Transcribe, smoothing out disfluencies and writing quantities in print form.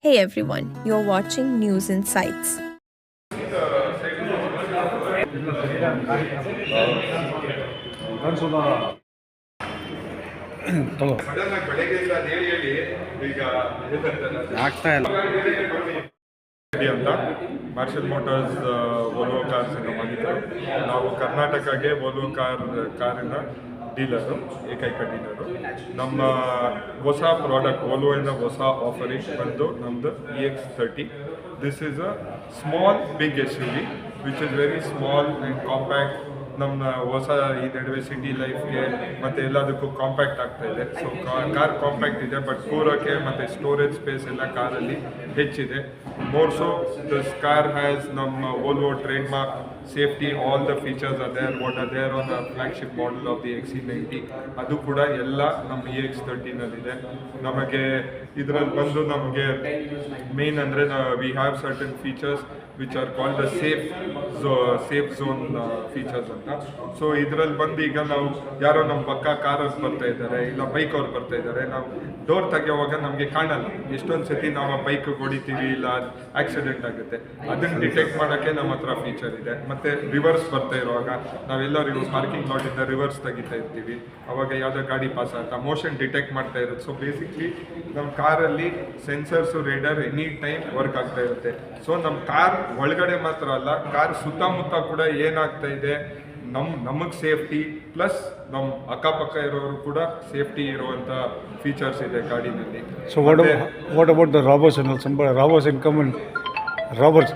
Hey everyone, you're watching News Insights. ತಗೋ sudden ಆಗಿ ಬೆಳಗ್ಗೆಯಿಂದ ಅದ್ ಹೇಳಿ ಈಗ ಆಗ್ತಾ ಇಲ್ಲ ಅಂತ ಮಾರ್ಷಲ್ ಮೋಟಾರ್ಸ್ ವೋಲ್ವೋ ಕಾರ್ಸ್ ಇಂದ ಮಾಡಿದ್ರು. ನಾವು ಕರ್ನಾಟಕಗೆ ವೋಲ್ವೋ ಕಾರಿನ ಡೀಲರು, ಏಕೈಕ ಡೀಲರು. ನಮ್ಮ ಹೊಸ ಪ್ರಾಡಕ್ಟ್ ವೋಲ್ವೋಯಿಂದ ಹೊಸ ಆಫರಿಂಗ್ ಬಂದು ನಮ್ಮದು EX30. This is a small big SUV which is very small and compact. ನಮ್ಮ ಹೊಸ ಈ ನಡುವೆ ಸಿಟಿ ಲೈಫ್ಗೆ ಮತ್ತು ಎಲ್ಲದಕ್ಕೂ ಕಾಂಪ್ಯಾಕ್ಟ್ ಆಗ್ತಾ ಇದೆ. ಸೊ ಕಾರ್ ಕಾಂಪ್ಯಾಕ್ಟ್ ಇದೆ, ಬಟ್ ಕೂರೋಕ್ಕೆ ಮತ್ತು ಸ್ಟೋರೇಜ್ ಸ್ಪೇಸ್ ಎಲ್ಲ ಕಾರಲ್ಲಿ ಹೆಚ್ಚಿದೆ. More so this car has ನಮ್ಮ Volvo trade mark safety. All the features are there what are there on the flagship model of the XC90. ಅದು ಕೂಡ ಎಲ್ಲ ನಮ್ಮ EX30ನಲ್ಲಿದೆ. ನಮಗೆ ಇದರಲ್ಲಿ ಬಂದು ನಮಗೆ ಮೇನ್ ಅಂದರೆ we have certain features which are called the safe zone features ಅಂತ. ಸೊ ಇದರಲ್ಲಿ ಬಂದು ಈಗ ನಾವು ಯಾರೋ ನಮ್ಮ ಪಕ್ಕ ಕಾರಲ್ಲಿ ಬರ್ತಾ ಇದ್ದಾರೆ, ಇಲ್ಲ ಬೈಕ್ ಅವ್ರು ಬರ್ತಾ ಇದ್ದಾರೆ, ನಾವು ಡೋರ್ ತೆಗೆಯುವಾಗ ನಮಗೆ ಕಾಣಲ್ಲ. ಎಷ್ಟೊಂದು ಸತಿ ನಾವು ಆ ಬೈಕ್ ಹೊಡಿತೀವಿ, ಇಲ್ಲ ಆಕ್ಸಿಡೆಂಟ್ ಆಗುತ್ತೆ. ಅದನ್ನು ಡಿಟೆಕ್ಟ್ ಮಾಡೋಕ್ಕೆ ನಮ್ಮ ಹತ್ರ ಫೀಚರ್ ಇದೆ. ಮತ್ತು ರಿವರ್ಸ್ ಬರ್ತಾ ಇರುವಾಗ ನಾವೆಲ್ಲರೂ ಪಾರ್ಕಿಂಗ್ ಲಾಟಿಂದ ರಿವರ್ಸ್ ತೆಗಿತಾ ಇರ್ತೀವಿ, ಅವಾಗ ಯಾವುದೋ ಗಾಡಿ ಪಾಸ್ ಆಗುತ್ತೆ, ಮೋಷನ್ ಡಿಟೆಕ್ಟ್ ಮಾಡ್ತಾ ಇರುತ್ತೆ. ಸೊ ಬೇಸಿಕ್ಲಿ ನಮ್ಮ ಕಾರಲ್ಲಿ sensors, Raider any time work ಆಗ್ತಾ ಇರುತ್ತೆ. ಸೊ ನಮ್ಮ ಕಾರ್ ಒಳಗಡೆ ಮಾತ್ರ ಅಲ್ಲ, ಕಾರ್ ಸುತ್ತಮುತ್ತ ಕೂಡ ಏನಾಗ್ತಾ ಇದೆ ನಮಗೆ ಸೇಫ್ಟಿ ಪ್ಲಸ್ ನಮ್ಮ ಅಕ್ಕಪಕ್ಕ ಇರೋರು ಕೂಡ ಸೇಫ್ಟಿ ಇರುವಂಥ ಫೀಚರ್ಸ್ ಇದೆ ಗಾಡಿನಲ್ಲಿ. So what about the robbers and some robbers in common robbers